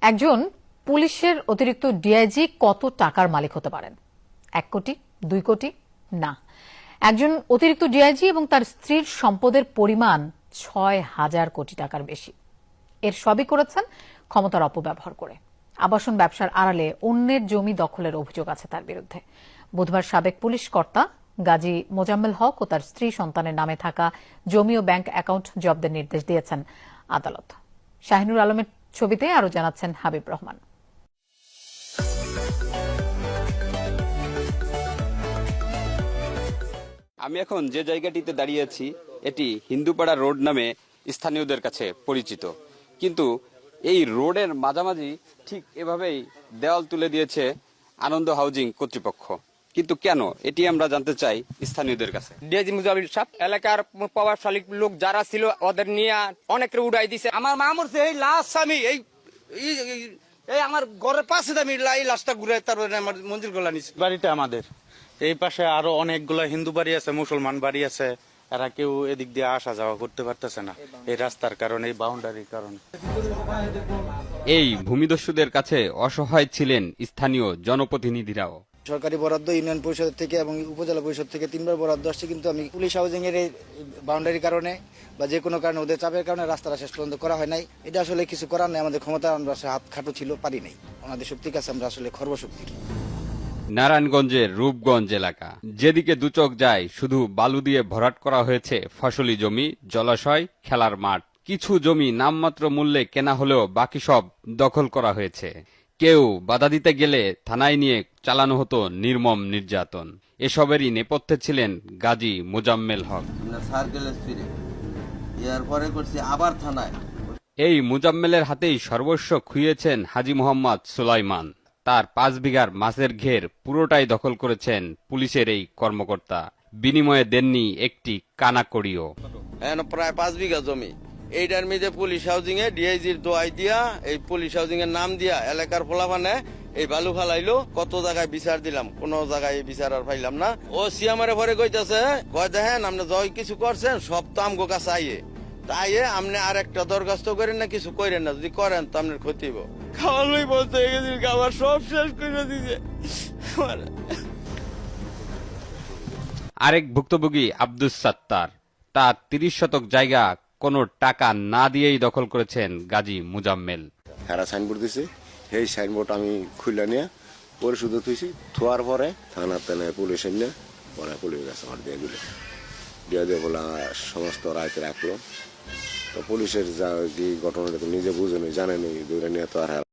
একজন পুলিশের অতিরিক্ত ডিআইজি কত টাকার মালিক হতে পারেন? 1 কোটি, 2 কোটি? না, একজন অতিরিক্ত ডিআইজি এবং তার স্ত্রীর সম্পদের পরিমাণ 6,000 কোটি টাকার বেশি। এর সবই করেছেন ক্ষমতার অপব্যবহার করে। আবাসন ব্যবসার আড়ালে অন্যের জমি দখলের অভিযোগ আছে তার বিরুদ্ধে। বুধবার সাবেক পুলিশ কর্তা গাজী মোজাম্মেল হক ও তার স্ত্রী সন্তানের নামে থাকা জমি ও ব্যাংক অ্যাকাউন্ট জব্দের নির্দেশ দিয়েছেন আদালত। শাহিনুর আলমের ছবিতে আরো জানাচ্ছেন হাবিব রহমান। আমি এখন যে জায়গাটিতে দাঁড়িয়ে আছি এটি হিন্দুপাড়া রোড নামে স্থানীয়দের কাছে পরিচিত, কিন্তু এই রোডের মাঝামাঝি ঠিক এভাবেই দেওয়াল তুলে দিয়েছে আনন্দ হাউজিং কর্তৃপক্ষ। কিন্তু কেন, এটি আমরা জানতে চাই স্থানীয়দের কাছে। ডিআইজি মুজামিল সাহেব এলাকার প্রভাবশালী লোক যারা ছিল ওদের নিয়ে অনেকের উড়াই দিছে। আমার মা মরছে এই লাশ, আমি এই এই আমার ঘরের পাশে আমি এই লাশটা ঘুরে তারপরে আমার মন্দির গোলা নিচ্ছি। বাড়িটা আমাদের এই পাশে আরো অনেকগুলো হিন্দু বাড়ি আছে, মুসলমান বাড়ি আছে, এরা কেউ এদিক দিয়ে আসা যাওয়া করতে পারতেছে না এই রাস্তার কারণে, এই বাউন্ডারির কারণে। এই ভূমিদস্যুদের কাছে অসহায় ছিলেন স্থানীয় জনপ্রতিনিধিরাও। সরকারি বরাদ্দ ইউনিয়ন পরিষদ থেকে এবং উপজেলা পরিষদ থেকে 3বার বরাদ্দ আসছে, কিন্তু আমি পুলিশ হাউজিং এর বাউন্ডারির কারণে বা যে কোনো কারণে ওদের চাপের কারণে রাস্তাটা শেষ পর্যন্ত করা হয় নাই। এটা আসলে কিছু করার নাই, আমাদের ক্ষমতা আমরা হাত খাটো ছিল, পারি নাই। আমাদের শক্তির কাছে আমরা আসলে খর্বশক্তি। নারায়ণগঞ্জের রূপগঞ্জ এলাকা, যেদিকে দুচোখ যায় শুধু বালু দিয়ে ভরাট করা হয়েছে ফসলি জমি, জলাশয়, খেলার মাঠ। কিছু জমি নামমাত্র মূল্যে কেনা হলেও বাকি সব দখল করা হয়েছে। কেউ বাধা দিতে গেলে থানায় নিয়ে চালানো হতো নির্মম নির্যাতন। এসবেরই নেপথ্যে ছিলেন গাজী মোজাম্মেল হক। এই মোজাম্মেলের হাতেই সর্বস্ব খুইয়েছেন হাজী মোহাম্মদ সুলাইমান। তার 5 বিঘার মাছের ঘের পুরোটাই দখল করেছেন পুলিশের এই কর্মকর্তা। বিনিময়ে দেননি একটি কানাকড়িও। প্রায় 5 বিঘা জমি, এইটার মধ্যে পুলিশ হাউজিং এ ডিআইজির দোয়াই দিয়া, এই পুলিশ হাউজিং এর নাম দিয়া এলাকার পোলাপানে এই বালু ফালাইলো। কত জায়গায় বিচার দিলাম, কোন জায়গায় বিচার আর পাইলাম না। ও সিয়ামারে পরে কইতাছে, কয় দেখেন আপনি যই কিছু করছেন সব তো আমগো কাছে আইয়ে, তাই আপনি আর একটা দরখাস্ত করেন না, কিছু করেন না, যদি করেন তো আপনার ক্ষতি হইব। খাওয়ানোই বলতে গেছি, খাবার সব শেষ করে দিছে। আরেক ভুক্তভোগী আব্দুস সাত্তার, তার 30 শতক জায়গা কোনো টাকা না দিয়েই দখল করেছেন গাজী মোজাম্মেল। হেরা সাইনবোর্ড দিছে, সেই সাইনবোর্ড আমি খুলে নিয়ে পরিশোধ থুইছি, থোয়ার পরে থানাতে নেয় পুলিশ এনে, পরে পুলিশ গেছে আমার দিয়ে দিল, দিয়ে বলে সমস্ত রায়তে রাখলো। তো পুলিশের যা কি ঘটনাটা তো নিজে বুঝেনি, জানেনি, দূরে নিয়ে তো আর